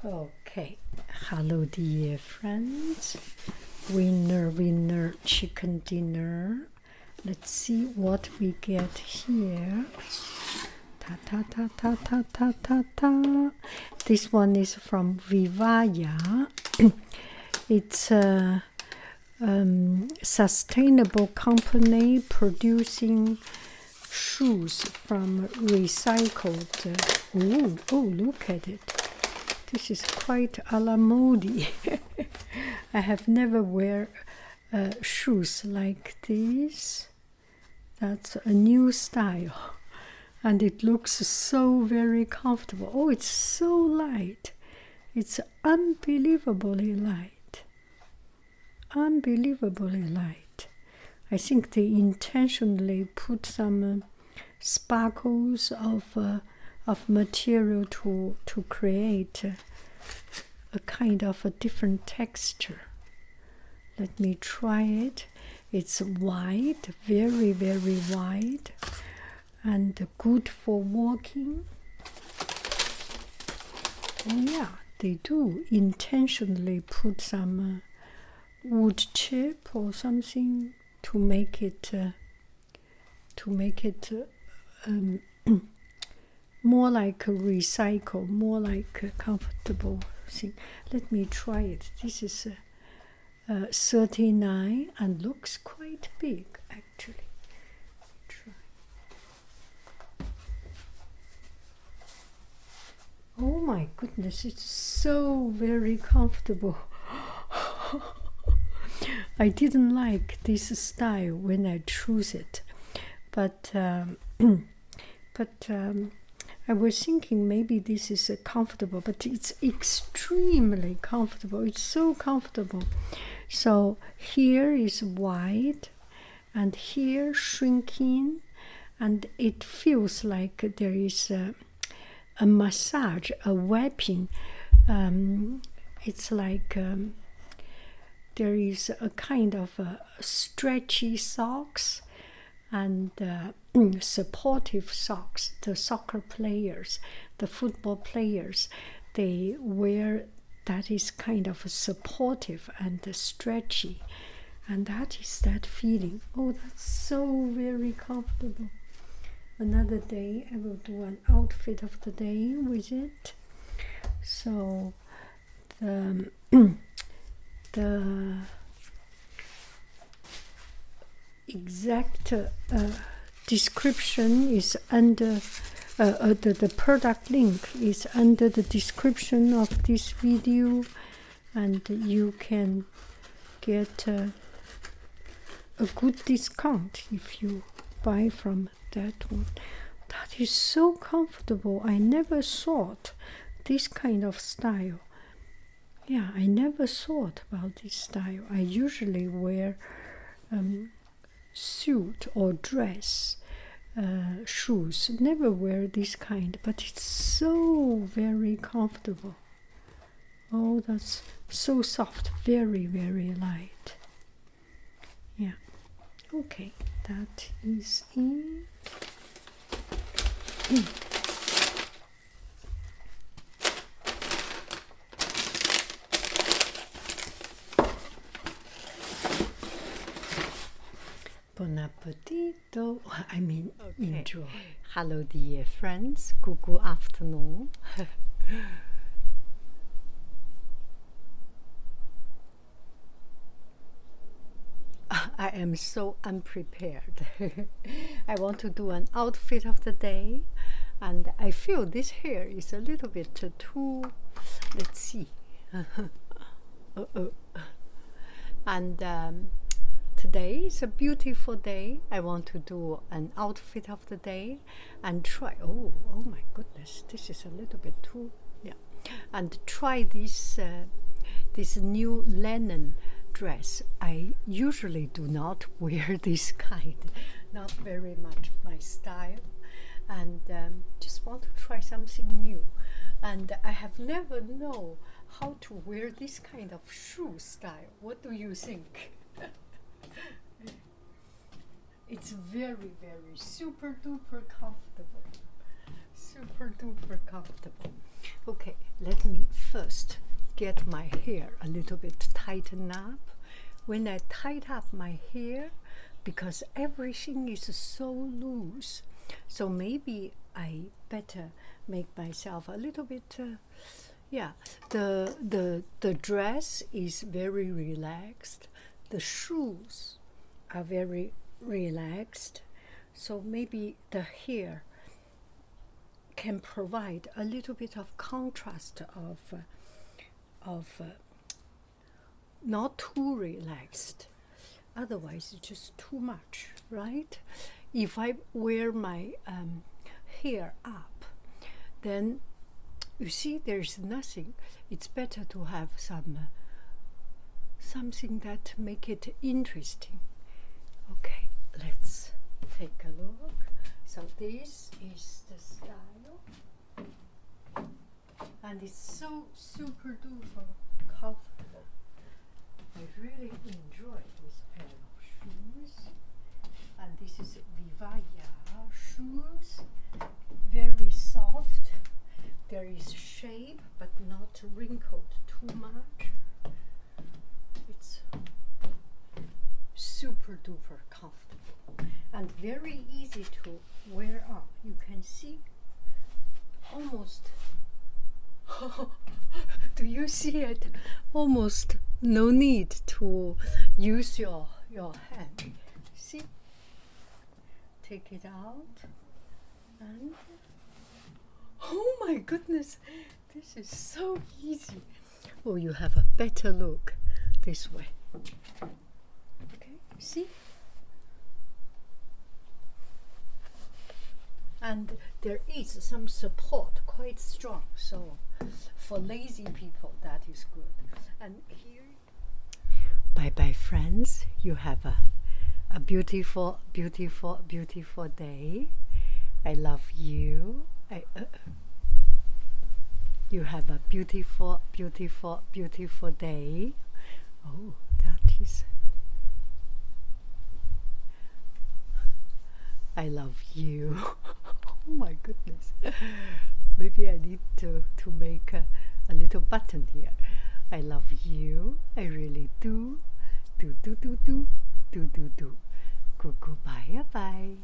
Okay, hello dear friends. Winner chicken dinner. Let's see what we get here. Ta ta ta ta ta ta ta ta. This one is from Vivaia. It's a sustainable company producing shoes from recycled. Oh, look at it. This is quite a la mode. I have never wear shoes like this. That's a new style. And it looks so very comfortable. Oh, it's so light. It's unbelievably light. Unbelievably light. I think they intentionally put some sparkles of material to create a kind of a different texture. Let me try it. It's wide, very, very wide, and good for walking. Oh yeah, they do intentionally put some wood chip or something to make it more like a recycle, more like a comfortable thing. Let me try it. This is 39 and looks quite big actually. Try. Oh my goodness, it's so very comfortable. I didn't like this style when I chose it, but I was thinking maybe this is comfortable, but it's extremely comfortable. It's so comfortable. So here is wide, and here shrinking, and it feels like there is a massage, a wrapping. It's like there is a kind of stretchy socks and supportive socks. The soccer players, the football players, they wear that is kind of supportive and stretchy, and that is that feeling. Oh, that's so very comfortable. Another day I will do an outfit of the day with it. So the exact description is under the product link is under the description of this video, and you can get a good discount if you buy from that one. That is so comfortable. I never thought this kind of style. Yeah, I never thought about this style. I usually wear suit or dress shoes. Never wear this kind, but it's so very comfortable. Oh, that's so soft, very, very light. Yeah. Okay, that is it. Bon appetito. I mean, okay. Enjoy. Hello, dear friends. Good afternoon. I am so unprepared. I want to do an outfit of the day, and I feel this hair is a little bit too. Let's see. And today is a beautiful day. I want to do an outfit of the day and try. Oh my goodness, this is a little bit too. Yeah, and try this new linen dress. I usually do not wear this kind, not very much my style, and just want to try something new. And I have never known how to wear this kind of shoe style. What do you think? It's very, very super duper comfortable. Super duper comfortable. Okay, let me first get my hair a little bit tightened up. When I tighten up my hair, because everything is so loose, so maybe I better make myself a little bit, yeah, the dress is very relaxed, the shoes are very relaxed, so maybe the hair can provide a little bit of contrast of not too relaxed. Otherwise, it's just too much, right? If I wear my hair up, then you see there's nothing. It's better to have something that make it interesting. Okay, let's take a look. So this is the style, and it's so super duper comfortable. I really enjoy this pair of shoes, and this is Vivaia shoes, very soft. There is shape but not wrinkled too much. It's super duper comfortable and very easy to wear on. You can see almost do you see it? Almost no need to use your hand. See? Take it out and oh my goodness, this is so easy. Oh, you have a better look this way. Okay, see? And there is some support, quite strong, so for lazy people that is good. And here, bye bye friends, you have a beautiful, beautiful, beautiful day. I love you. You have a beautiful, beautiful, beautiful day. Oh, that is. I love you. Oh my goodness. Maybe I need to make a little button here. I love you. I really do. Do. Goodbye. Bye.